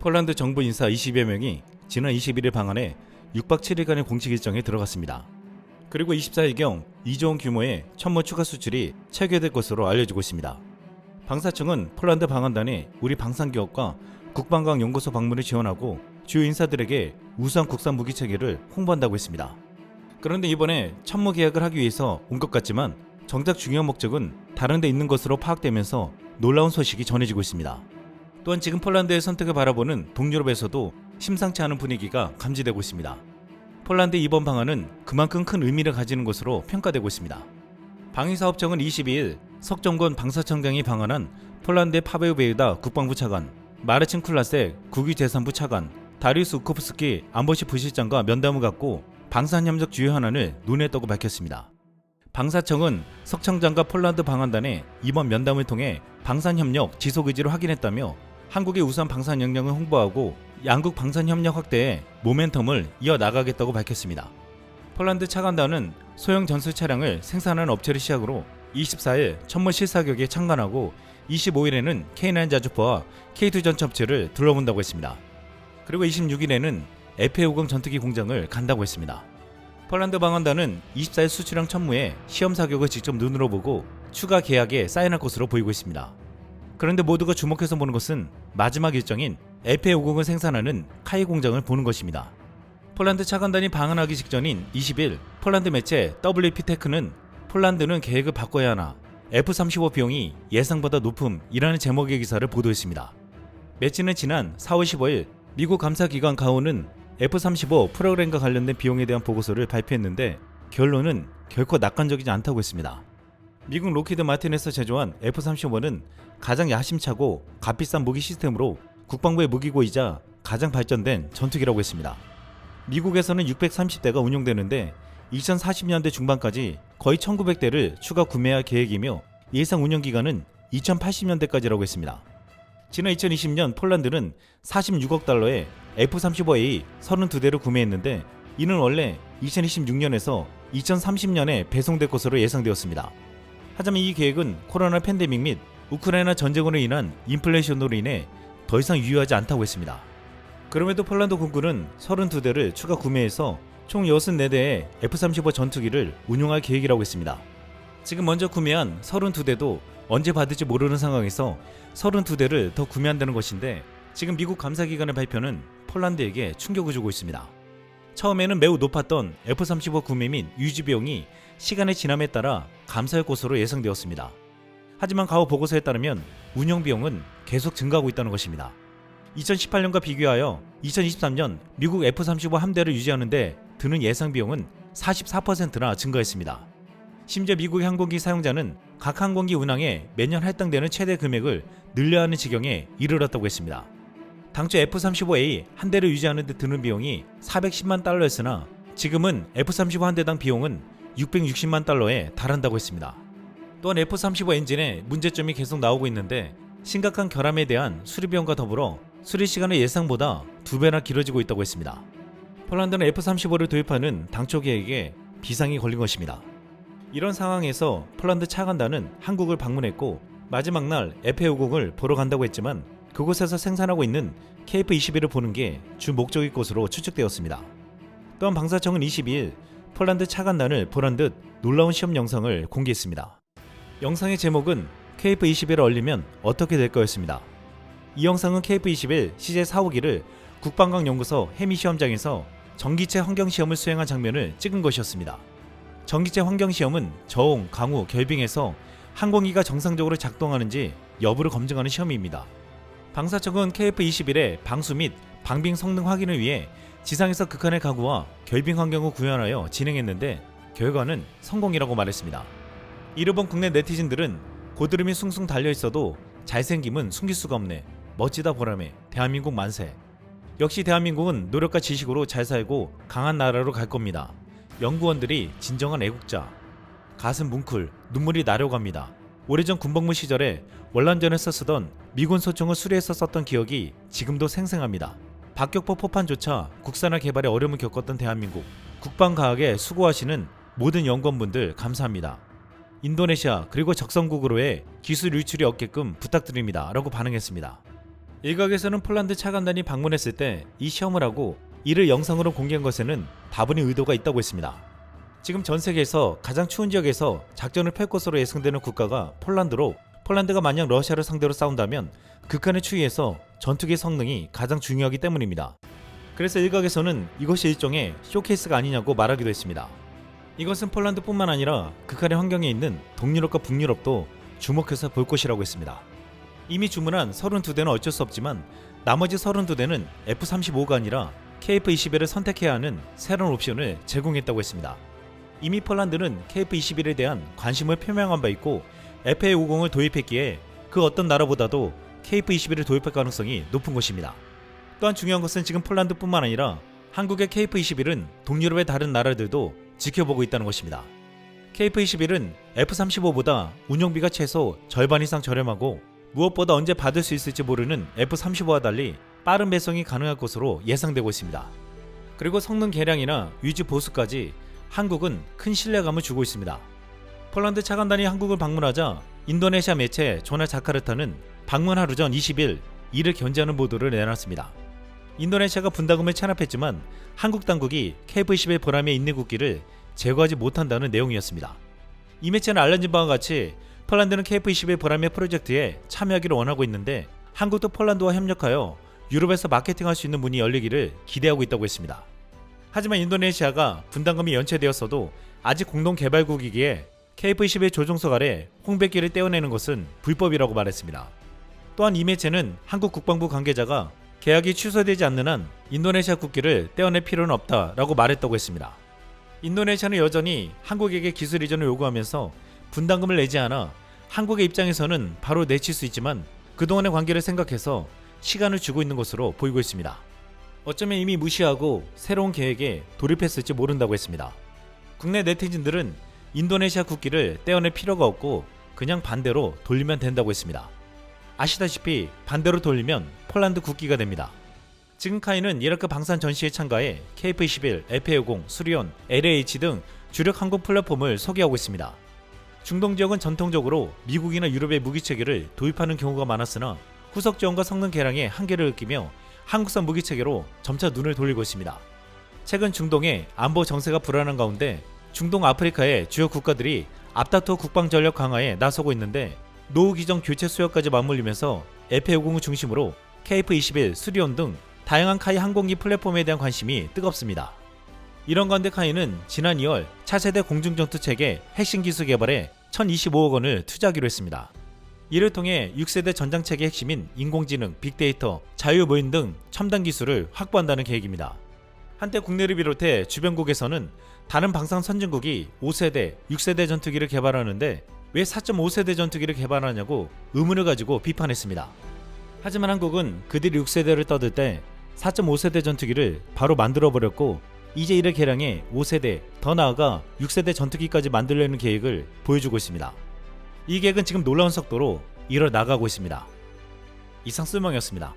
폴란드 정부 인사 20여 명이 지난 21일 방한해 6박 7일간의 공식 일정에 들어갔습니다. 그리고 24일경 2조 원 규모의 천무 추가 수출이 체결될 것으로 알려지고 있습니다. 방사청은 폴란드 방한단에 우리 방산기업과 국방과학 연구소 방문을 지원하고 주요 인사들에게 우수한 국산 무기 체계를 홍보한다고 했습니다. 그런데 이번에 천무 계약을 하기 위해서 온 것 같지만 정작 중요한 목적은 다른 데 있는 것으로 파악되면서 놀라운 소식이 전해지고 있습니다. 또한 지금 폴란드의 선택을 바라보는 동유럽에서도 심상치 않은 분위기가 감지되고 있습니다. 폴란드의 이번 방안은 그만큼 큰 의미를 가지는 것으로 평가되고 있습니다. 방위사업청은 22일 석정권 방사청장이 방한한 폴란드의 파베우 베이다 국방부 차관, 마르친 쿨라색 국유재산부 차관, 다리우스 우코프스키 안보실 부실장과 면담을 갖고 방산협력 주요 현안을 논의했다고 밝혔습니다. 방사청은 석 청장과 폴란드 방한단의 이번 면담을 통해 방산협력 지속 의지를 확인했다며 한국의 우수한 방산 역량을 홍보하고 양국 방산협력 확대에 모멘텀을 이어나가겠다고 밝혔습니다. 폴란드 차관단은 소형 전술 차량을 생산하는 업체를 시작으로 24일 천무 실사격에 참관하고 25일에는 K9 자주포와 K2 전차업체를 둘러본다고 했습니다. 그리고 26일에는 F-50 전투기 공장을 간다고 했습니다. 폴란드 방한단은 24일 수출형 천무에 시험 사격을 직접 눈으로 보고 추가 계약에 사인할 것으로 보이고 있습니다. 그런데 모두가 주목해서 보는 것은 마지막 일정인 F-50을 생산하는 카이 공장을 보는 것입니다. 폴란드 차관단이 방한하기 직전인 20일 폴란드 매체 WP테크는 폴란드는 계획을 바꿔야 하나 F-35 비용이 예상보다 높음이라는 제목의 기사를 보도했습니다. 매체는 지난 4월 15일 미국 감사기관 가오는 F-35 프로그램과 관련된 비용에 대한 보고서를 발표했는데 결론은 결코 낙관적이지 않다고 했습니다. 미국 로키드 마틴에서 제조한 F-35는 가장 야심차고 값비싼 무기 시스템으로 국방부의 무기고이자 가장 발전된 전투기라고 했습니다. 미국에서는 630대가 운용되는데 2040년대 중반까지 거의 1900대를 추가 구매할 계획이며 예상 운영기간은 2080년대까지라고 했습니다. 지난 2020년 폴란드는 46억 달러에 F-35A 32대를 구매했는데 이는 원래 2026년에서 2030년에 배송될 것으로 예상되었습니다. 하지만 이 계획은 코로나 팬데믹 및 우크라이나 전쟁으로 인한 인플레이션으로 인해 더 이상 유효하지 않다고 했습니다. 그럼에도 폴란드 공군은 32대를 추가 구매해서 총 64대의 F-35 전투기를 운용할 계획이라고 했습니다. 지금 먼저 구매한 32대도 언제 받을지 모르는 상황에서 32대를 더 구매한다는 것인데 지금 미국 감사기관의 발표는 폴란드에게 충격을 주고 있습니다. 처음에는 매우 높았던 F-35 구매 및 유지 비용이 시간의 지남에 따라 감소할 것으로 예상되었습니다. 하지만 가오 보고서에 따르면 운영 비용은 계속 증가하고 있다는 것입니다. 2018년과 비교하여 2023년 미국 F-35 함대를 유지하는데 드는 예상 비용은 44%나 증가했습니다. 심지어 미국의 항공기 사용자는 각 항공기 운항에 매년 할당되는 최대 금액을 늘려야 하는 지경에 이르렀다고 했습니다. 당초 F-35A 한 대를 유지하는 데 드는 비용이 410만 달러였으나 지금은 F-35 한 대당 비용은 660만 달러에 달한다고 했습니다. 또한 F-35 엔진에 문제점이 계속 나오고 있는데 심각한 결함에 대한 수리 비용과 더불어 수리 시간은 예상보다 2배나 길어지고 있다고 했습니다. 폴란드는 F-35를 도입하는 당초 계획에 비상이 걸린 것입니다. 이런 상황에서 폴란드 차관단은 한국을 방문했고 마지막 날 F-50을 보러 간다고 했지만 그곳에서 생산하고 있는 KF-21을 보는 게 주 목적일 것으로 추측되었습니다. 또한 방사청은 22일 폴란드 차관단을 보란 듯 놀라운 시험 영상을 공개했습니다. 영상의 제목은 KF-21을 얼리면 어떻게 될 거였습니다. 이 영상은 KF-21 CJ-4호기를 국방과학 연구소 해미 시험장에서 전기체 환경시험을 수행한 장면을 찍은 것이었습니다. 전기체 환경시험은 저온, 강우, 결빙에서 항공기가 정상적으로 작동하는지 여부를 검증하는 시험입니다. 방사청은 KF-21의 방수 및 방빙 성능 확인을 위해 지상에서 극한의 가구와 결빙 환경을 구현하여 진행했는데 결과는 성공이라고 말했습니다. 이를 본 국내 네티즌들은 고드름이 숭숭 달려있어도 잘생김은 숨길 수가 없네, 멋지다 보람에, 대한민국 만세. 역시 대한민국은 노력과 지식으로 잘 살고 강한 나라로 갈 겁니다. 연구원들이 진정한 애국자. 가슴 뭉클, 눈물이 나려고 합니다. 오래전 군복무 시절에 월남전에서 쓰던 미군 소총을 수리해서 썼던 기억이 지금도 생생합니다. 박격포 포판조차 국산화 개발에 어려움을 겪었던 대한민국, 국방과학에 수고하시는 모든 연구원분들 감사합니다. 인도네시아 그리고 적성국으로의 기술 유출이 없게끔 부탁드립니다 라고 반응했습니다. 일각에서는 폴란드 차관단이 방문했을 때 이 시험을 하고 이를 영상으로 공개한 것에는 다분히 의도가 있다고 했습니다. 지금 전 세계에서 가장 추운 지역에서 작전을 펼 것으로 예상되는 국가가 폴란드로, 폴란드가 만약 러시아를 상대로 싸운다면 극한의 추위에서 전투기 성능이 가장 중요하기 때문입니다. 그래서 일각에서는 이것이 일종의 쇼케이스가 아니냐고 말하기도 했습니다. 이것은 폴란드뿐만 아니라 극한의 환경에 있는 동유럽과 북유럽도 주목해서 볼 것이라고 했습니다. 이미 주문한 32대는 어쩔 수 없지만 나머지 32대는 F-35가 아니라 KF-21을 선택해야 하는 새로운 옵션을 제공했다고 했습니다. 이미 폴란드는 KF-21에 대한 관심을 표명한 바 있고 FA-50을 도입했기에 그 어떤 나라보다도 KF-21을 도입할 가능성이 높은 것입니다. 또한 중요한 것은 지금 폴란드뿐만 아니라 한국의 KF-21은 동유럽의 다른 나라들도 지켜보고 있다는 것입니다. KF-21은 F-35보다 운용비가 최소 절반 이상 저렴하고 무엇보다 언제 받을 수 있을지 모르는 F-35와 달리 빠른 배송이 가능할 것으로 예상되고 있습니다. 그리고 성능 개량이나 유지 보수까지 한국은 큰 신뢰감을 주고 있습니다. 폴란드 차관단이 한국을 방문하자 인도네시아 매체 조나 자카르타는 방문 하루 전 20일 이를 견제하는 보도를 내놨습니다. 인도네시아가 분담금을 체납했지만 한국 당국이 KF-21 보람에 있는 국기를 제거하지 못한다는 내용이었습니다. 이 매체는 알려진 바와 같이 폴란드는 KF-21 보람의 프로젝트에 참여하기를 원하고 있는데 한국도 폴란드와 협력하여 유럽에서 마케팅할 수 있는 문이 열리기를 기대하고 있다고 했습니다. 하지만 인도네시아가 분담금이 연체되었어도 아직 공동 개발국이기에 KF-21 조종석 아래 홍백기를 떼어내는 것은 불법이라고 말했습니다. 또한 이 매체는 한국 국방부 관계자가 계약이 취소되지 않는 한 인도네시아 국기를 떼어낼 필요는 없다라고 말했다고 했습니다. 인도네시아는 여전히 한국에게 기술 이전을 요구하면서 분담금을 내지 않아 한국의 입장에서는 바로 내칠 수 있지만 그동안의 관계를 생각해서 시간을 주고 있는 것으로 보이고 있습니다. 어쩌면 이미 무시하고 새로운 계획에 돌입했을지 모른다고 했습니다. 국내 네티즌들은 인도네시아 국기를 떼어낼 필요가 없고 그냥 반대로 돌리면 된다고 했습니다. 아시다시피 반대로 돌리면 폴란드 국기가 됩니다. 지금 카이는 이라크 방산 전시에 참가해 KF-21, FA-50, 수리온, LAH 등 주력 항공 플랫폼을 소개하고 있습니다. 중동 지역은 전통적으로 미국이나 유럽의 무기체계를 도입하는 경우가 많았으나 후속 지원과 성능 개량에 한계를 느끼며 한국산 무기체계로 점차 눈을 돌리고 있습니다. 최근 중동의 안보 정세가 불안한 가운데 중동 아프리카의 주요 국가들이 앞다투어 국방전력 강화에 나서고 있는데 노후 기종 교체 수요까지 맞물리면서 FA-50을 중심으로 KF-21, 수리온 등 다양한 카이 항공기 플랫폼에 대한 관심이 뜨겁습니다. 이런 가운데 카이는 지난 2월 차세대 공중전투체계 핵심 기술 개발에 1025억 원을 투자하기로 했습니다. 이를 통해 6세대 전장체계 핵심인 인공지능, 빅데이터, 자유무인 등 첨단 기술을 확보한다는 계획입니다. 한때 국내를 비롯해 주변국에서는 다른 방산 선진국이 5세대, 6세대 전투기를 개발하는데 왜 4.5세대 전투기를 개발하냐고 의문을 가지고 비판했습니다. 하지만 한국은 그들이 6세대를 떠들 때 4.5세대 전투기를 바로 만들어버렸고 이제 이를 개량해 5세대, 더 나아가 6세대 전투기까지 만들려는 계획을 보여주고 있습니다. 이 계획은 지금 놀라운 속도로 이뤄나가고 있습니다. 이상 쓸멍이었습니다.